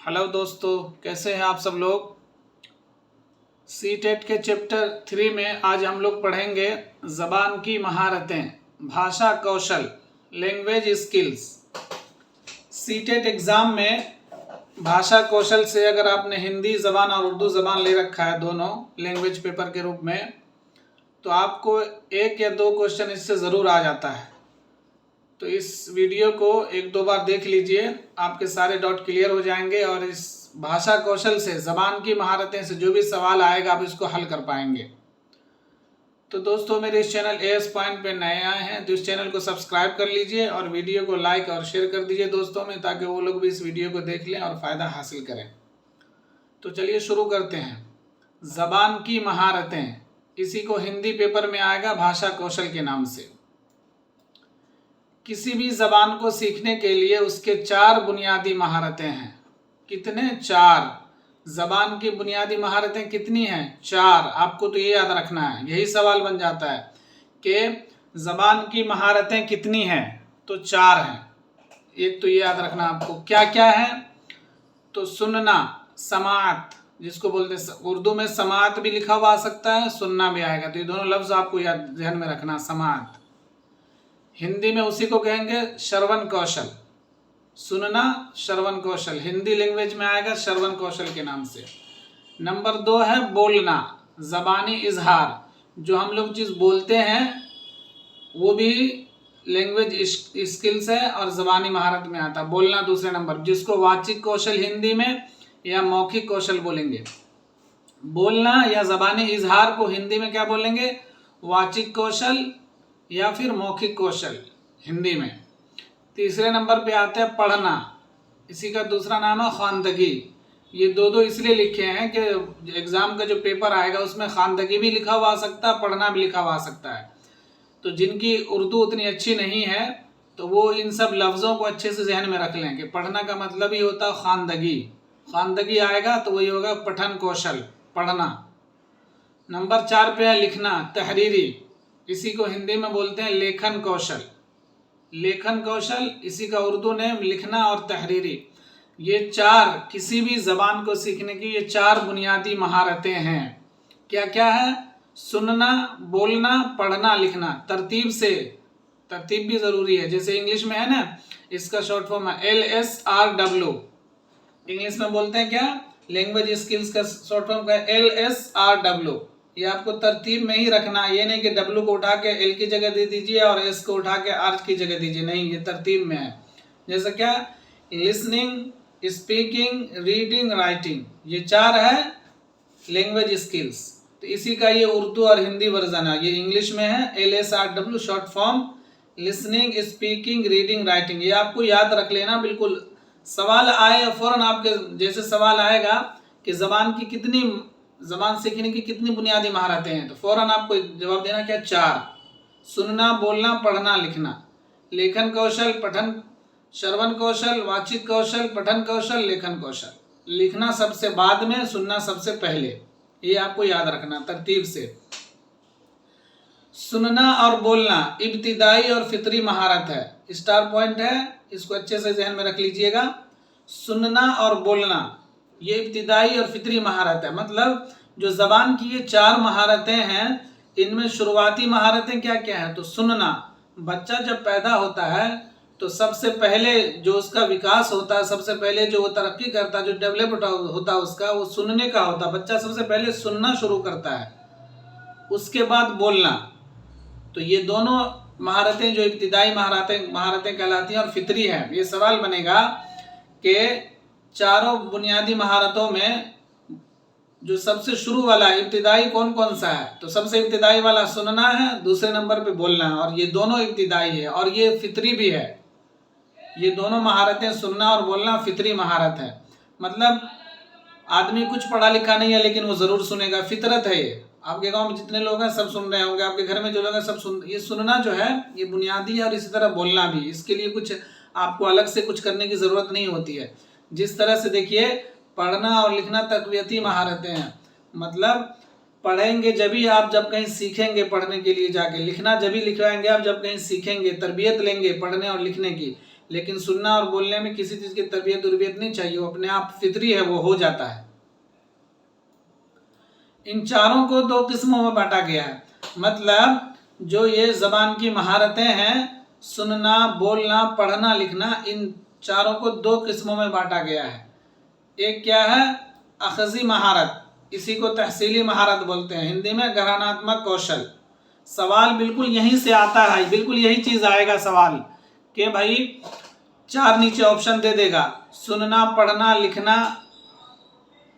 Hello दोस्तों, कैसे हैं आप सब लोग। सी टेट के चैप्टर 3 में आज हम लोग पढ़ेंगे ज़बान की महारतें, भाषा कौशल, language skills. C TET exam में भाषा कौशल से अगर आपने हिंदी ज़बान और उर्दू ज़बान ले रखा है, दोनों लैंग्वेज पेपर के रूप में, तो आपको एक या दो क्वेश्चन इससे ज़रूर आ जाता है। तो इस वीडियो को एक दो बार देख लीजिए, आपके सारे डाउट क्लियर हो जाएंगे और इस भाषा कौशल से, ज़बान की महारतें से जो भी सवाल आएगा आप इसको हल कर पाएंगे। तो दोस्तों, मेरे इस चैनल एएस पॉइंट पे नए आए हैं तो इस चैनल को सब्सक्राइब कर लीजिए और वीडियो को लाइक और शेयर कर दीजिए दोस्तों में, ताकि वो लोग भी इस वीडियो को देख लें और फ़ायदा हासिल करें। तो चलिए शुरू करते हैं। ज़बान की महारतें, इसी को हिंदी पेपर में आएगा भाषा कौशल के नाम से। किसी भी ज़बान को सीखने के लिए उसके 4 बुनियादी महारतें हैं। कितने? 4। ज़बान की बुनियादी महारतें कितनी हैं? 4। आपको तो ये याद रखना है, यही सवाल बन जाता है कि ज़बान की महारतें कितनी हैं, तो 4 हैं। एक तो ये याद रखना आपको। क्या क्या है? तो सुनना, समाअत, जिसको बोलते हैं उर्दू में समाअत भी लिखा हुआ आ सकता है, सुनना भी आएगा, तो ये दोनों लफ्ज़ आपको याद ध्यान में रखना। समाअत हिंदी में उसी को कहेंगे श्रवण कौशल। सुनना श्रवण कौशल हिंदी लैंग्वेज में आएगा श्रवण कौशल के नाम से। नंबर 2 है बोलना, ज़बानी इजहार, जो हम लोग चीज़ बोलते हैं वो भी लैंग्वेज स्किल्स है और ज़बानी महारत में आता है। बोलना दूसरे नंबर, जिसको वाचिक कौशल हिंदी में या मौखिक कौशल बोलेंगे। बोलना या ज़बानी इजहार को हिंदी में क्या बोलेंगे? वाचिक कौशल या फिर मौखिक कौशल हिंदी में। तीसरे नंबर पे आता है पढ़ना, इसी का दूसरा नाम है ख़वानदगी। ये दो इसलिए लिखे हैं कि एग्ज़ाम का जो पेपर आएगा उसमें ख़वानदगी भी लिखा हुआ आ सकता है, पढ़ना भी लिखा हुआ आ सकता है। तो जिनकी उर्दू उतनी अच्छी नहीं है तो वो इन सब लफ्ज़ों को अच्छे से जहन में रख लें कि पढ़ना का मतलब ही होता है ख़वानदगी। ख़वानदगी आएगा तो वही होगा पठन कौशल, पढ़ना। नंबर 4 पे है लिखना, तहरीरी, इसी को हिंदी में बोलते हैं लेखन कौशल। लेखन कौशल, इसी का उर्दू नेम लिखना और तहरीरी। ये 4 किसी भी ज़बान को सीखने की ये 4 बुनियादी महारतें हैं। क्या क्या है? सुनना, बोलना, पढ़ना, लिखना। तरतीब से, तरतीब भी ज़रूरी है। जैसे इंग्लिश में है ना, इसका शॉर्ट फॉर्म है LSRW। इंग्लिश में बोलते हैं क्या? लैंग्वेज स्किल्स का शॉर्ट फॉर्म का LSRW। ये आपको तरतीब में ही रखना, ये नहीं कि W को उठा के L की जगह दे दीजिए और S को उठा के R की जगह दीजिए, नहीं, ये तरतीब में है। जैसे क्या? लिसनिंग, स्पीकिंग, रीडिंग, राइटिंग, ये 4 है लैंग्वेज स्किल्स। तो इसी का ये उर्दू और हिंदी वर्जन है। ये इंग्लिश में है LSRW short form, listening, speaking, reading, writing. ये आपको याद रख लेना। बिल्कुल सवाल आए फौरन आपके जैसे सवाल आएगा कि ज़बान सीखने की कितनी बुनियादी महारतें हैं, तो फौरन आपको जवाब देना क्या? 4। सुनना, बोलना, पढ़ना, लिखना। लेखन कौशल, पठन, श्रवण कौशल, वाचिक कौशल, पठन कौशल, लेखन कौशल। लिखना सबसे बाद में, सुनना सबसे पहले, ये आपको याद रखना तरतीब से। सुनना और बोलना इब्तिदाई और फितरी महारत है, स्टार पॉइंट है, इसको अच्छे से ज़हन में रख लीजिएगा। सुनना और बोलना ये इब्तिदाई और फितरी महारत है। मतलब जो ज़बान की ये 4 महारतें हैं, इनमें शुरुआती महारतें क्या क्या हैं? तो सुनना, बच्चा जब पैदा होता है तो सबसे पहले जो उसका विकास होता है, सबसे पहले जो वो तरक्की करता है, जो डेवलप होता है उसका, वो सुनने का होता है। बच्चा सबसे पहले सुनना शुरू करता है, उसके बाद बोलना। तो ये दोनों महारतें जो इब्तिदाई महारतें कहलाती हैं और फितरी हैं। ये सवाल बनेगा कि चारों बुनियादी महारतों में जो सबसे शुरू वाला इब्तिदाई कौन कौन सा है? तो सबसे इब्तिदाई वाला सुनना है, दूसरे नंबर पे बोलना है, और ये दोनों इब्तिदाई है और ये फितरी भी है। ये दोनों महारतें, सुनना और बोलना, फितरी महारत है। मतलब आदमी कुछ पढ़ा लिखा नहीं है लेकिन वो ज़रूर सुनेगा, फितरत है ये। आपके गांव में जितने लोग हैं सब सुन रहे होंगे, आपके घर में जो लोग हैं सब सुन। ये सुनना जो है ये बुनियादी है और इसी तरह बोलना भी। इसके लिए कुछ आपको अलग से कुछ करने की ज़रूरत नहीं होती है। जिस तरह से देखिए, पढ़ना और लिखना तक़वियती महारतें हैं। मतलब पढ़ेंगे जभी आप जब कहीं सीखेंगे पढ़ने के लिए जाके, लिखना जभी लिखवाएंगे आप जब कहीं सीखेंगे, तरबियत लेंगे पढ़ने और लिखने की। लेकिन सुनना और बोलने में किसी चीज़ की तरबियत उर्बियत नहीं चाहिए, वो अपने आप फितरी है, वो हो जाता है। इन चारों को दो किस्मों में बांटा गया है। मतलब जो ये ज़बान की महारतें हैं, सुनना, बोलना, पढ़ना, लिखना, इन चारों को दो किस्मों में बांटा गया है। एक क्या है? अखज़ी महारत, इसी को तहसीली महारत बोलते हैं, हिंदी में ग्रहणात्मक कौशल। सवाल बिल्कुल यहीं से आता है, बिल्कुल यही चीज़ आएगा सवाल कि भाई 4 नीचे ऑप्शन दे देगा, सुनना, पढ़ना, लिखना,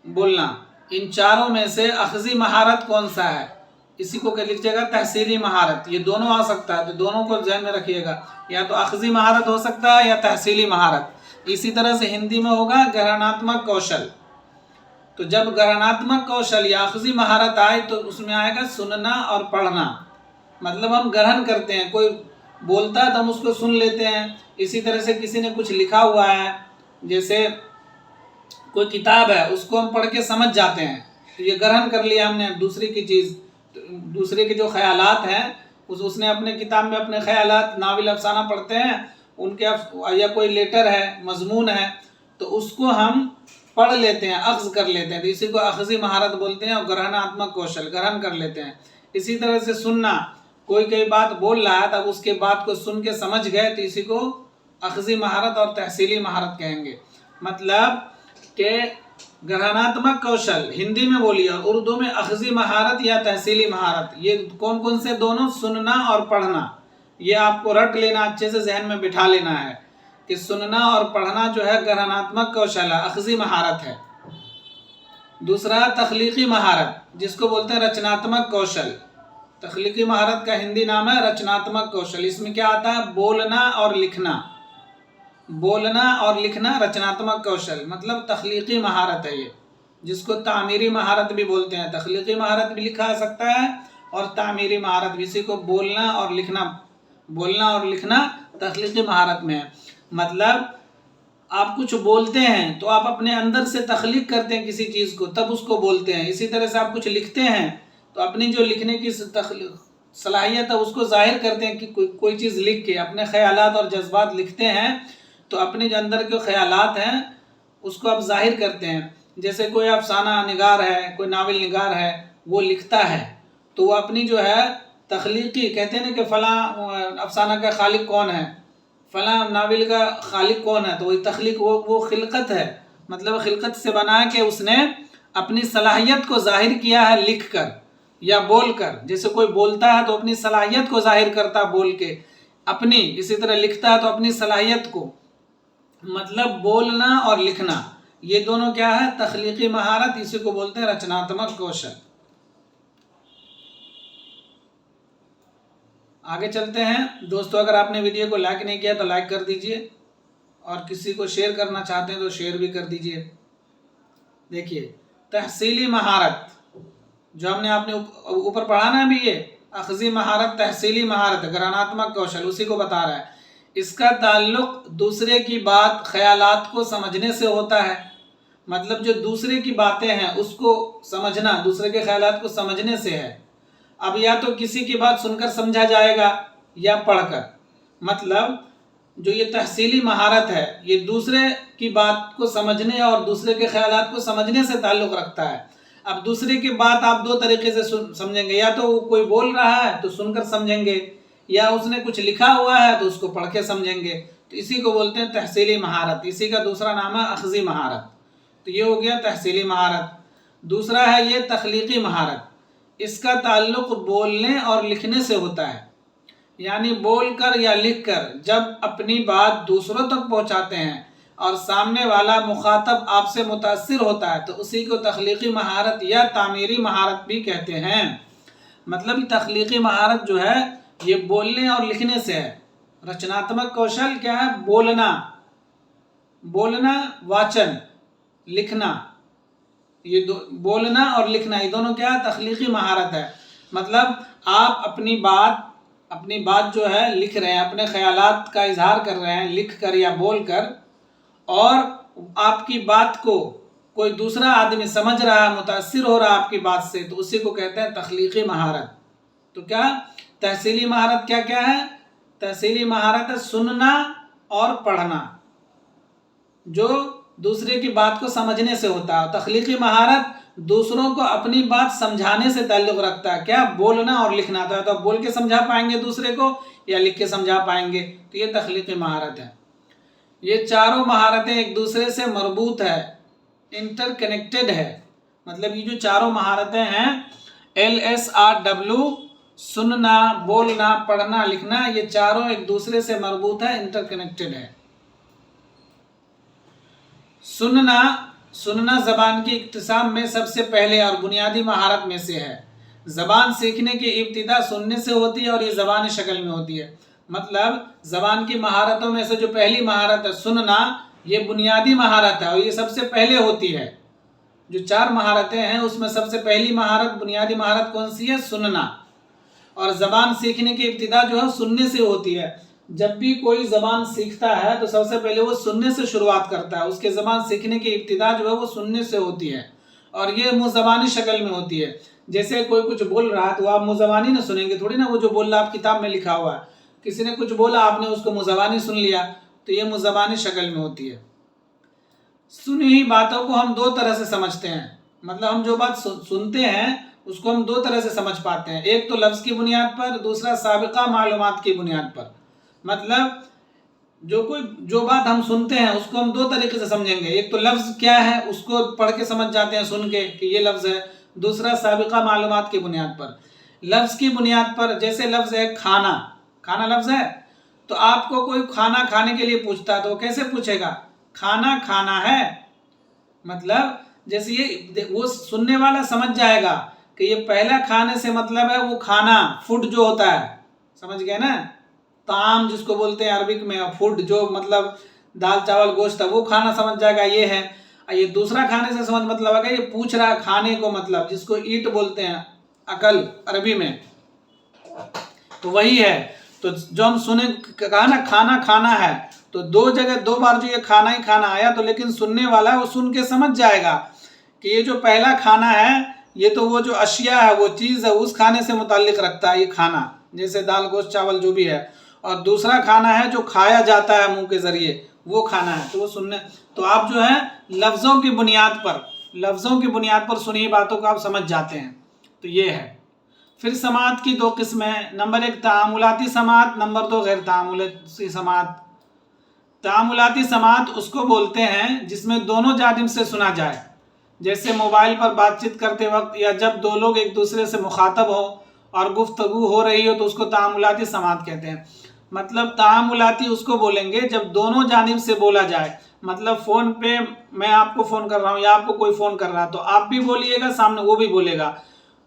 बोलना, इन चारों में से अखज़ी महारत कौन सा है? इसी को क्या लीजिएगा? तहसीली महारत। ये दोनों आ सकता है, तो दोनों को ध्यान में रखिएगा, या तो अखज़ी महारत हो सकता है या तहसीली महारत। इसी तरह से हिंदी में होगा ग्रहणात्मक कौशल। तो जब ग्रहणात्मक कौशल या अखज़ी महारत आए तो उसमें आएगा सुनना और पढ़ना। मतलब हम ग्रहण करते हैं, कोई बोलता है तो हम उसको सुन लेते हैं। इसी तरह से किसी ने कुछ लिखा हुआ है, जैसे कोई किताब है, उसको हम पढ़ के समझ जाते हैं, तो ये ग्रहण कर लिया हमने दूसरे की चीज़, दूसरे के जो ख्यालात हैं, उसने अपने किताब में अपने ख्यालात, नाविल अफसाना पढ़ते हैं उनके, या कोई लेटर है, मजमून है, तो उसको हम पढ़ लेते हैं, अख्ज़ कर लेते हैं, तो इसी को अखज़ी महारत बोलते हैं। और ग्रहणात्मक कौशल, ग्रहण कर लेते हैं। इसी तरह से सुनना, कोई बात बोल रहा है, तब उसके बात को सुन के समझ गए, तो इसी को अखज़ी महारत और तहसीली महारत कहेंगे। मतलब कि ग्रहणात्मक कौशल हिंदी में बोलिए, और उर्दू में अखज़ी महारत या तहसीली महारत। ये कौन कौन से? दोनों, सुनना और पढ़ना। ये आपको रट लेना, अच्छे से जहन में बिठा लेना है कि सुनना और पढ़ना जो है ग्रहणात्मक कौशल है, अखज़ी महारत है। दूसरा तख्लीकी महारत, जिसको बोलते हैं रचनात्मक कौशल। तख्लीकी महारत का हिंदी नाम है रचनात्मक कौशल। इसमें क्या आता है? बोलना और लिखना। बोलना और लिखना रचनात्मक कौशल, मतलब तख्लीकी महारत है ये, जिसको तामीरी महारत भी बोलते हैं। तख्लीकी महारत भी लिखा जा सकता है और तामीरी महारत भी। इसी को बोलना और लिखना, बोलना और लिखना तख्लीकी महारत में है। मतलब आप कुछ बोलते हैं तो आप अपने अंदर से तख्लीक करते हैं किसी चीज़ को, तब उसको बोलते हैं। इसी तरह से आप कुछ लिखते हैं तो अपनी जो लिखने की सलाहियत है उसको जाहिर करते हैं कि कोई चीज़ लिख के अपने ख्यालात और जज्बात लिखते हैं, तो अपने जो अंदर के ख्यालात हैं उसको आप जाहिर करते हैं। जैसे कोई अफसाना निगार है, कोई नावल निगार है, वो लिखता है तो वो अपनी जो है तख्लीकी, कहते हैं ना कि फ़लाँ अफसाना का खालिक कौन है, फ़लाँ नावल का खालिक कौन है, तो वही तख्लीक, वो खिलकत है। मतलब खिलकत से बना के उसने अपनी सलाहियत को जाहिर किया है लिख कर या बोल कर। जैसे कोई बोलता है तो अपनी सलाहियत को जाहिर करता बोल के अपनी, इसी तरह लिखता है तो अपनी सलाहियत को। मतलब बोलना और लिखना, ये दोनों क्या है? तख्लीकी महारत। इसी को बोलते हैं रचनात्मक कौशल। आगे चलते हैं दोस्तों। अगर आपने वीडियो को लाइक नहीं किया तो लाइक कर दीजिए, और किसी को शेयर करना चाहते हैं तो शेयर भी कर दीजिए। देखिए, तहसीली महारत जो हमने आपने ऊपर पढ़ा ना अभी, ये अखज़ी महारत, तहसीली महारत, ग्रहणात्मक कौशल, उसी को बता रहा है। इसका ताल्लुक दूसरे की बात, ख्यालात को समझने से होता है। मतलब जो दूसरे की बातें हैं उसको समझना, दूसरे के ख्यालात को समझने से है। अब या तो किसी की बात सुनकर समझा जाएगा या पढ़कर। मतलब जो ये तहसीली महारत है, ये दूसरे की बात को समझने और दूसरे के ख्यालात को समझने से ताल्लुक़ रखता है। अब दूसरे की बात आप दो तरीके से समझेंगे, या तो कोई बोल रहा है तो सुनकर समझेंगे, या उसने कुछ लिखा हुआ है तो उसको पढ़ के समझेंगे। तो इसी को बोलते हैं तहसीली महारत। इसी का दूसरा नाम है अखज़ी महारत। तो ये हो गया तहसीली महारत। दूसरा है ये तख्लीकी महारत। इसका ताल्लुक़ बोलने और लिखने से होता है। यानी बोलकर या लिखकर जब अपनी बात दूसरों तक पहुंचाते हैं और सामने वाला मुखातब आपसे मुतासिर होता है, तो उसी को तख्लीकी महारत या तामीरी महारत भी कहते हैं। मतलब तख्लीकी महारत जो है ये बोलने और लिखने से है। रचनात्मक कौशल क्या है? बोलना, वाचन, लिखना। ये बोलना और लिखना, ये दोनों क्या है? तख्लीकी महारत है। मतलब आप अपनी बात जो है लिख रहे हैं, अपने ख्यालात का इजहार कर रहे हैं लिख कर या बोल कर, और आपकी बात को कोई दूसरा आदमी समझ रहा है, मुतासिर हो रहा है आपकी बात से, तो उसी को कहते हैं तख्लीकी महारत। तो क्या तहसीली महारत क्या क्या है? तहसीली महारत है सुनना और पढ़ना, जो दूसरे की बात को समझने से होता है। तख्लीकी महारत दूसरों को अपनी बात समझाने से ताल्लुक़ रखता है, क्या बोलना और लिखना। तो आप बोल के समझा पाएंगे दूसरे को या लिख के समझा पाएंगे, तो ये तख्लीकी महारत है। ये चारों महारतें एक दूसरे से मरबूत है, इंटरकनेक्टेड है। मतलब ये जो चारों महारतें हैं LSRW, सुनना, बोलना, पढ़ना, लिखना, ये चारों एक दूसरे से मरबूत है, इंटरकनेक्टेड है। सुनना ज़बान की इक्तिसाम में सबसे पहले और बुनियादी महारत में से है। ज़बान सीखने की इब्तिदा सुनने से होती है और ये ज़बानी शक्ल में होती है। मतलब ज़बान की महारतों में से जो पहली महारत है सुनना, ये बुनियादी महारत है और ये सबसे पहले होती है। जो 4 महारतें हैं उसमें सबसे पहली महारत, बुनियादी महारत कौन सी है? सुनना। और ज़बान सीखने की इब्तिदा जो है सुनने से होती है। जब भी कोई ज़बान सीखता है तो सबसे पहले वो सुनने से शुरुआत करता है। उसके ज़बान सीखने की इब्तिदा जो है वो सुनने से होती है और ये मुँह ज़बानी शक्ल में होती है। जैसे कोई कुछ बोल रहा है तो आप मुँह ज़बानी ना सुनेंगे, थोड़ी ना वो जो बोल रहा है आप किताब में लिखा हुआ है। किसी ने कुछ बोला, आपने उसको मुँह ज़बानी सुन लिया, तो ये मुँह ज़बानी शक्ल में होती है। सुनी हुई बातों को हम 2 तरह से समझते हैं। मतलब हम जो बात सुनते हैं उसको हम 2 तरह से समझ पाते हैं। एक तो लफ्ज़ की बुनियाद पर, दूसरा साबिक़ा मालूमात की बुनियाद पर। मतलब जो बात हम सुनते हैं उसको हम 2 तरीके से समझेंगे। एक तो लफ्ज़ क्या है उसको पढ़ के समझ जाते हैं सुन के कि ये लफ्ज़ है। दूसरा साबिक़ा मालूमात की बुनियाद पर। लफ्ज़ की बुनियाद पर, जैसे लफ्ज़ है खाना, खाना लफ्ज़ है, तो आपको कोई खाना खाने के लिए पूछता है तो कैसे पूछेगा? खाना खाना है। मतलब जैसे ये वो सुनने वाला समझ जाएगा कि ये पहला खाने से मतलब है वो खाना, फूड जो होता है, समझ गए ना? ताम जिसको बोलते हैं अरबिक में, फूड जो मतलब दाल चावल गोश्त है, वो खाना समझ जाएगा ये है। ये दूसरा खाने से समझ मतलब है ये पूछ रहा है खाने को, मतलब जिसको ईट बोलते हैं अकल अरबी में, तो वही है। तो जो हम सुने कहा ना खाना खाना है, तो 2 जगह 2 बार जो ये खाना ही खाना आया, तो लेकिन सुनने वाला वो सुन के समझ जाएगा कि ये जो पहला खाना है ये तो वो जो अशिया है, वो चीज़ है, उस खाने से मुताल्लिक रखता है ये खाना, जैसे दाल गोश्त चावल जो भी है। और दूसरा खाना है जो खाया जाता है मुंह के ज़रिए, वो खाना है। तो वो सुनने, तो आप जो है लफ्ज़ों की बुनियाद पर सुनी बातों को आप समझ जाते हैं। तो ये है। फिर समात की 2 किस्में हैं। नंबर 1 तामुलाती समात, नंबर 2 गैर तामुलाती समात। तामुलाती समात उसको बोलते हैं जिसमें दोनों जानिब से सुना जाए। जैसे मोबाइल पर बातचीत करते वक्त या जब 2 लोग एक दूसरे से मुखातब हो और गुफ्तगू हो रही हो तो उसको तामुलाती समात कहते हैं। मतलब तामुलाती उसको बोलेंगे जब दोनों जानिब से बोला जाए। मतलब फ़ोन पे मैं आपको फ़ोन कर रहा हूँ या आपको कोई फ़ोन कर रहा है, तो आप भी बोलिएगा, सामने वो भी बोलेगा,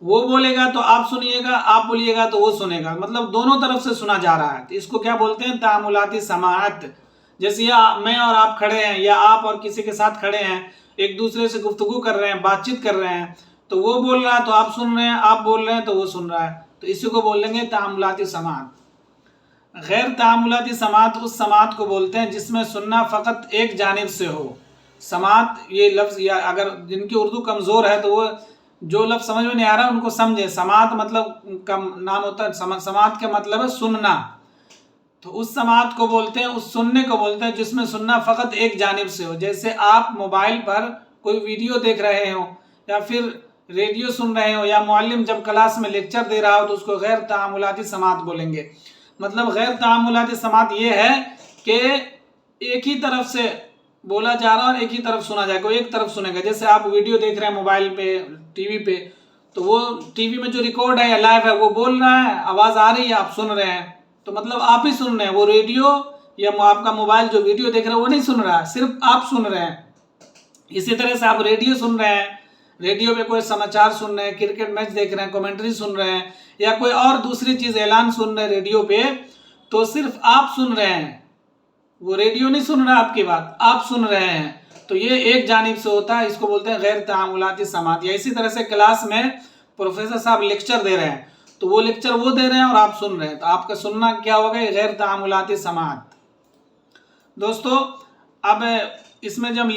वो बोलेगा तो आप सुनिएगा, आप बोलिएगा तो वो सुनेगा। मतलब दोनों तरफ से सुना जा रहा है, तो इसको क्या बोलते हैं? तामुलाती समाअत। जैसे या मैं और आप खड़े हैं या आप और किसी के साथ खड़े हैं, एक दूसरे से गुफ्तगू कर रहे हैं, बातचीत कर रहे हैं, तो वो बोल रहा है तो आप सुन रहे हैं, आप बोल रहे हैं तो वो सुन रहा है, तो इसी को बोलेंगे तामुलाती समाअत। गैर तामुलाती समाअत उस समाअत को बोलते हैं जिसमें सुनना फ़कत एक जानिब से हो। समाअत ये लफ्ज़, या अगर जिनकी उर्दू कमज़ोर है तो वो जो लफ्ज़ समझ में नहीं आ रहा उनको समझे। समाअत मतलब का नाम होता है, समाअत का मतलब है सुनना। तो उस समाअत को बोलते हैं, उस सुनने को बोलते हैं जिसमें सुनना फ़कत एक जानिब से हो। जैसे आप मोबाइल पर कोई वीडियो देख रहे हो या फिर रेडियो सुन रहे हो या मुअल्लिम जब क्लास में लेक्चर दे रहा हो, तो उसको गैर तामुलाती समाअत बोलेंगे। मतलब गैर तामुलाती समाअत ये है कि एक ही तरफ से बोला जा रहा है और एक ही तरफ सुना जाएगा, कोई एक तरफ सुनेगा। जैसे आप वीडियो देख रहे हैं मोबाइल पे, टीवी पे, तो वो टीवी में जो रिकॉर्ड है या लाइव है वो बोल रहा है, आवाज़ आ रही है, आप सुन रहे हैं, तो मतलब आप ही सुन रहे हैं। वो रेडियो या आपका मोबाइल जो वीडियो देख रहे हैं वो नहीं सुन रहा है, सिर्फ आप सुन रहे हैं। इसी तरह से आप रेडियो सुन रहे हैं, रेडियो पे कोई समाचार सुन रहे हैं, क्रिकेट मैच देख रहे हैं, कमेंट्री सुन रहे हैं या कोई और दूसरी चीज़ ऐलान सुन रहे हैं रेडियो पे, तो सिर्फ आप सुन रहे हैं, वो रेडियो नहीं सुन रहा आपकी बात, आप सुन रहे हैं। तो ये एक जानिब से होता है, इसको बोलते हैं गैर तामुलाती समाअत। या इसी तरह से क्लास में प्रोफेसर साहब लेक्चर दे रहे हैं, तो वो लेक्चर वो दे रहे हैं और आप सुन रहे हैं, तो आपका सुनना क्या होगा? गैर तामुलाती समाअत। दोस्तों अब इसमें जब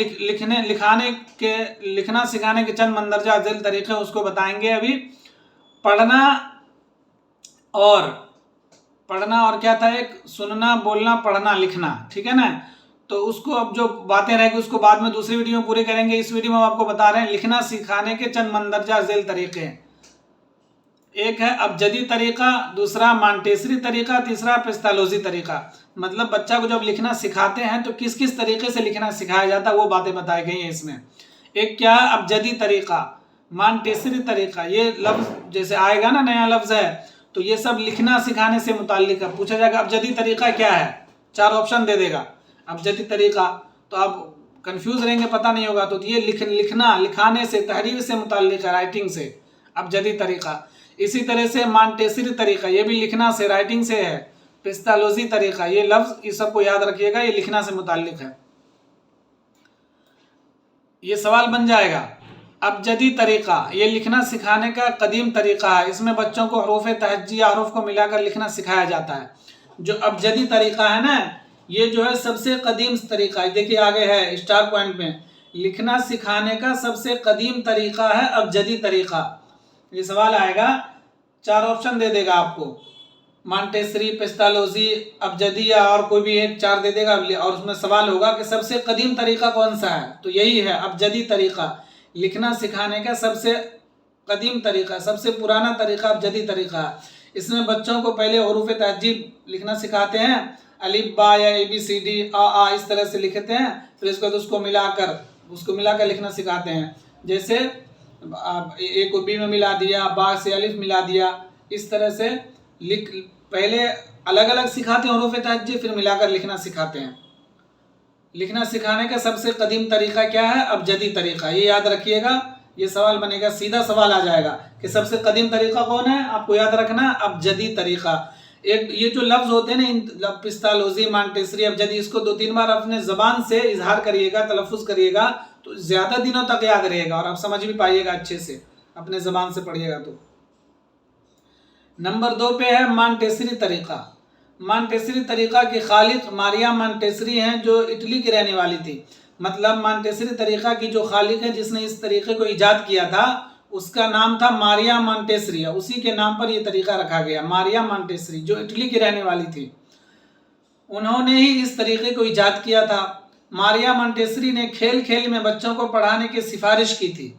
लिखना सिखाने के चंद मंदरजा अज़ील तरीक़े उसको बताएंगे। अभी पढ़ना और पढ़ना और क्या था, एक सुनना, बोलना, पढ़ना, लिखना, ठीक है ना। तो उसको अब जो बातें रहेगी उसको बाद में दूसरी वीडियो में पूरी करेंगे। इस वीडियो में हम आपको बता रहे हैं लिखना सिखाने के चंद मंदरजा झेल तरीके हैं। एक है अबजदी तरीका, दूसरा मॉन्टेसरी तरीका, तीसरा पेस्तालोजी तरीका। मतलब बच्चा को जब लिखना सिखाते हैं तो किस किस तरीके से लिखना सिखाया जाता है वो बातें बताई गई हैं इसमें। एक क्या है अबजदी तरीका, मॉन्टेसरी तरीका। ये लफ्ज जैसे आएगा ना, नया लफ्ज है, तो ये सब लिखना सिखाने से मुताल्लिक है। पूछा जाएगा अबजदी तरीका क्या है, 4 ऑप्शन दे देगा अबजदी तरीका, तो आप कंफ्यूज रहेंगे, पता नहीं होगा। तो ये लिखना, लिखाने से, तहरीर से मुताल्लिक है, राइटिंग से, अबजदी तरीका। इसी तरह से मॉन्टेसरी तरीका, ये भी लिखना से, राइटिंग से है। पेस्तालोजी तरीका, ये लफ्ज इस सबको याद रखिएगा, ये लिखना से मुताल्लिक है। ये सवाल बन जाएगा। अबजदी तरीका ये लिखना सिखाने का कदीम तरीका है। इसमें बच्चों को हरूफ तहज्जी या हरूफ को मिलाकर लिखना सिखाया जाता है। जो अबजदी तरीका है ना, ये जो है सबसे कदीम तरीका है। देखिए आगे है स्टार पॉइंट में, लिखना सिखाने का सबसे कदीम तरीका है अबजदी तरीका। ये सवाल आएगा, 4 ऑप्शन दे देगा आपको, मॉन्टेसरी, पेस्तालोजी, अबजदी या और कोई भी एक 4 दे देगा, और उसमें सवाल होगा कि सबसे कदीम तरीका कौन सा है, तो यही है अबजदी तरीका। लिखना सिखाने का सबसे कदीम तरीका, सबसे पुराना तरीका अबजदी तरीका। इसमें बच्चों को पहले हरूफ तहजीब लिखना सिखाते हैं, अलिफ बा या ABCD आ इस तरह से लिखते हैं, फिर इसके बाद उसको मिलाकर लिखना सिखाते हैं। जैसे ए को बी में मिला दिया, बा से अलिफ मिला दिया, इस तरह से लिख, पहले अलग अलग सिखाते हैं हरूफ तहज्जीब, फिर मिलाकर लिखना सिखाते हैं। लिखना सिखाने का सबसे कदीम तरीका क्या है, अबजदी तरीका। ये याद रखिएगा, ये सवाल बनेगा, सीधा सवाल आ जाएगा कि सबसे कदीम तरीका कौन है, आपको याद रखना अबजदी तरीका। एक ये जो लफ्ज होते हैं ना, इन पेस्तालोजी, मॉन्टेसरी, अबजदी, इसको 2-3 बार अपने जबान से इजहार करिएगा, तलफ्फुज करिएगा, तो ज्यादा दिनों तक याद रहेगा और आप समझ भी पाइएगा अच्छे से, अपने जबान से पढ़िएगा तो। नंबर 2 पे है मॉन्टेसरी तरीका। मॉन्टेसरी तरीका की खालिक मारिया मॉन्टेसरी हैं, जो इटली की रहने वाली थी। मतलब मॉन्टेसरी तरीका की जो खालिक है, जिसने इस तरीके को ईजाद किया था, उसका नाम था मारिया मॉन्टेसरी। उसी के नाम पर यह तरीका रखा गया, मारिया मॉन्टेसरी, जो इटली की रहने वाली थी। उन्होंने ही इस तरीके को ईजाद किया था। मारिया मॉन्टेसरी ने खेल खेल में बच्चों को पढ़ाने की सिफारिश की थी।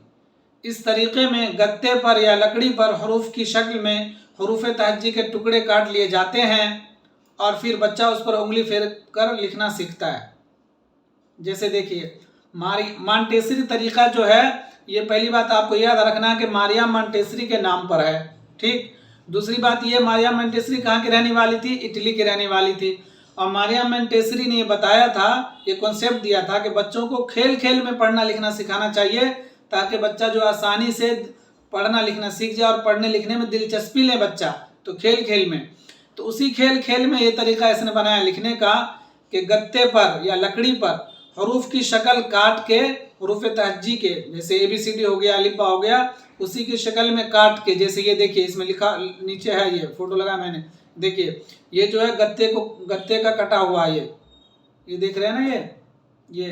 इस तरीके में गत्ते पर या लकड़ी पर हरूफ की शक्ल में हरूफ तहज्जी के टुकड़े काट लिए जाते हैं और फिर बच्चा उस पर उंगली फेर कर लिखना सीखता है। जैसे देखिए मॉन्टेसरी तरीका जो है, ये पहली बात आपको याद रखना कि मारिया मॉन्टेसरी के नाम पर है, ठीक। दूसरी बात ये, मारिया मॉन्टेसरी कहाँ की रहने वाली थी, इटली की रहने वाली थी। और मारिया मॉन्टेसरी ने बताया था, ये कॉन्सेप्ट दिया था कि बच्चों को खेल खेल में पढ़ना लिखना सिखाना चाहिए, ताकि बच्चा जो आसानी से पढ़ना लिखना सीख जाए और पढ़ने लिखने में दिलचस्पी ले बच्चा, तो खेल खेल में। तो उसी खेल खेल में ये तरीका इसने बनाया लिखने का कि गत्ते पर या लकड़ी पर हरूफ की शक्ल काट के, हरूफ तहज्जी के, जैसे ABCD हो गया, अलिफ बा हो गया, उसी की शक्ल में काट के, जैसे ये देखिए इसमें लिखा नीचे है, ये फोटो लगा मैंने, देखिए ये जो है गत्ते का कटा हुआ, ये देख रहे हैं ना, ये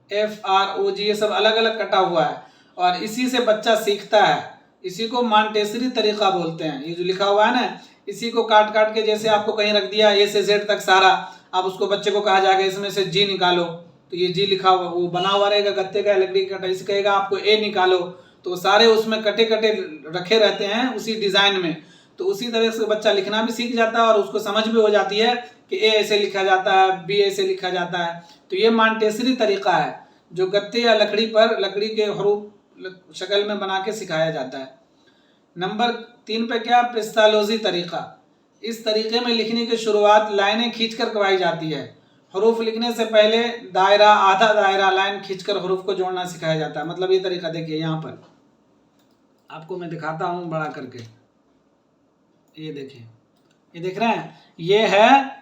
FROG, ये सब अलग अलग कटा हुआ है और इसी से बच्चा सीखता है। इसी को मॉन्टेसरी तरीका बोलते हैं। ये जो लिखा हुआ है ना, इसी को काट काट के, जैसे आपको कहीं रख दिया A से Z तक सारा, अब उसको बच्चे को कहा जाएगा इसमें से G निकालो, तो ये G लिखा हुआ वो बना हुआ रहेगा गत्ते का, लकड़ी का। इसे कहेगा आपको A निकालो, तो सारे उसमें कटे कटे रखे रहते हैं उसी डिज़ाइन में। तो उसी तरह से बच्चा लिखना भी सीख जाता है और उसको समझ भी हो जाती है कि A ऐसे लिखा जाता है, B ऐसे लिखा जाता है। तो ये मॉन्टेसरी तरीका है, जो गत्ते या लकड़ी पर, लकड़ी के हरूफ शक्ल में बना के सिखाया जाता है। नंबर 3 पे क्या, पेस्तालोजी तरीका। इस तरीके में लिखने की शुरुआत लाइनें खींचकर करवाई जाती है। हरूफ लिखने से पहले दायरा, आधा दायरा, लाइन खींचकर हरूफ को जोड़ना सिखाया जाता है। मतलब ये तरीका देखिए, यहाँ पर आपको मैं दिखाता हूँ बड़ा करके, ये देखिए, ये देख रहे हैं, ये है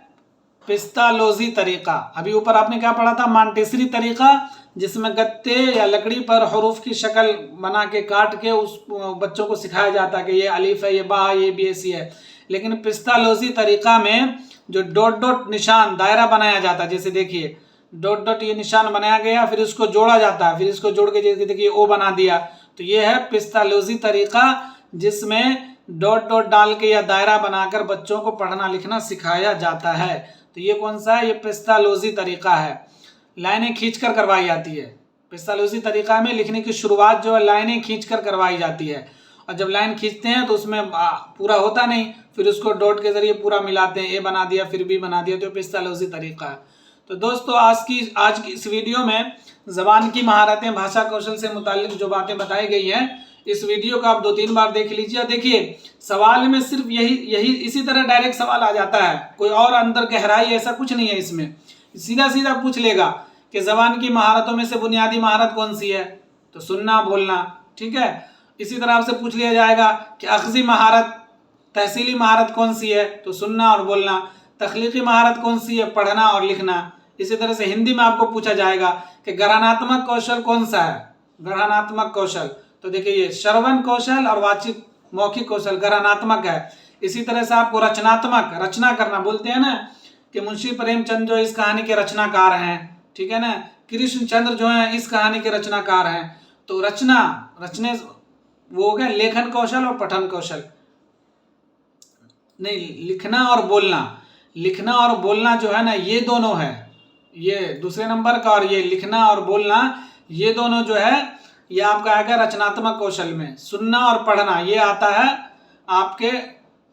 पेस्तालोजी तरीका। अभी ऊपर आपने क्या पढ़ा था, मॉन्टेसरी तरीका, जिसमें गत्ते या लकड़ी पर हरूफ की शक्ल बना के काट के उस बच्चों को सिखाया जाता है कि ये अलिफ है, ये बा है, ये BAC है। लेकिन पेस्तालोजी तरीका में जो डॉट डॉट निशान, दायरा बनाया जाता है, जैसे देखिए डॉट डॉट ये निशान बनाया गया, फिर इसको जोड़ा जाता है, फिर इसको जोड़ के जैसे देखिए O बना दिया, तो ये है पेस्तालोजी तरीका, जिसमें डॉट डॉट डाल के या दायरा बनाकर बच्चों को पढ़ना लिखना सिखाया जाता है। तो ये कौन सा है? ये पेस्टालोजी तरीका है। लाइनें खींचकर करवाई जाती है। पेस्टालोजी तरीका में लिखने की शुरुआत जो है लाइनें खींचकर करवाई जाती है, और जब लाइन खींचते हैं तो उसमें पूरा होता नहीं, फिर उसको डॉट के जरिए पूरा मिलाते हैं, ए बना दिया फिर बी बना दिया, तो पेस्टालोजी तरीका है। तो दोस्तों आज की इस वीडियो में ज़बान की महारतें, भाषा कौशल से मुताल्लिक जो बातें बताई गई हैं, इस वीडियो को आप 2-3 बार देख लीजिए। देखिए सवाल में सिर्फ यही इसी तरह डायरेक्ट सवाल आ जाता है, कोई और अंदर गहराई ऐसा कुछ नहीं है इसमें। सीधा सीधा पूछ लेगा कि ज़बान की महारतों में से बुनियादी महारत कौन सी है, तो सुनना बोलना, ठीक है। इसी तरह आपसे पूछ लिया जाएगा कि अख्ज़ी महारत, तहसीली महारत कौन सी है, तो सुनना और बोलना। तख्लीकी महारत कौन सी है, पढ़ना और लिखना। इसी तरह से हिंदी में आपको पूछा जाएगा कि ग्रहणात्मक कौशल कौन सा है, ग्रहणात्मक कौशल, तो देखिए ये श्रवण कौशल और वाचिक मौखिक कौशल ग्रहणात्मक है। इसी तरह से आपको रचनात्मक, रचना करना, बोलते हैं ना कि मुंशी प्रेमचंद जो इस कहानी के रचनाकार हैं, ठीक है ना, कृष्णचंद्र जो है इस कहानी के रचनाकार हैं। तो रचने वो हो गया लेखन कौशल और पठन कौशल। नहीं, लिखना और बोलना जो है ना, ये दोनों है, ये दूसरे नंबर का, और ये लिखना और बोलना ये दोनों जो है ये आपका आएगा रचनात्मक कौशल में। सुनना और पढ़ना ये आता है आपके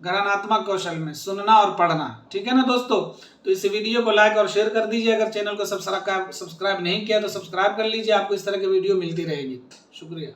ग्रहणात्मक कौशल में, सुनना और पढ़ना, ठीक है ना दोस्तों। तो इस वीडियो को लाइक और शेयर कर दीजिए। अगर चैनल को सब्सक्राइब नहीं किया तो सब्सक्राइब कर लीजिए, आपको इस तरह की वीडियो मिलती रहेगी। शुक्रिया।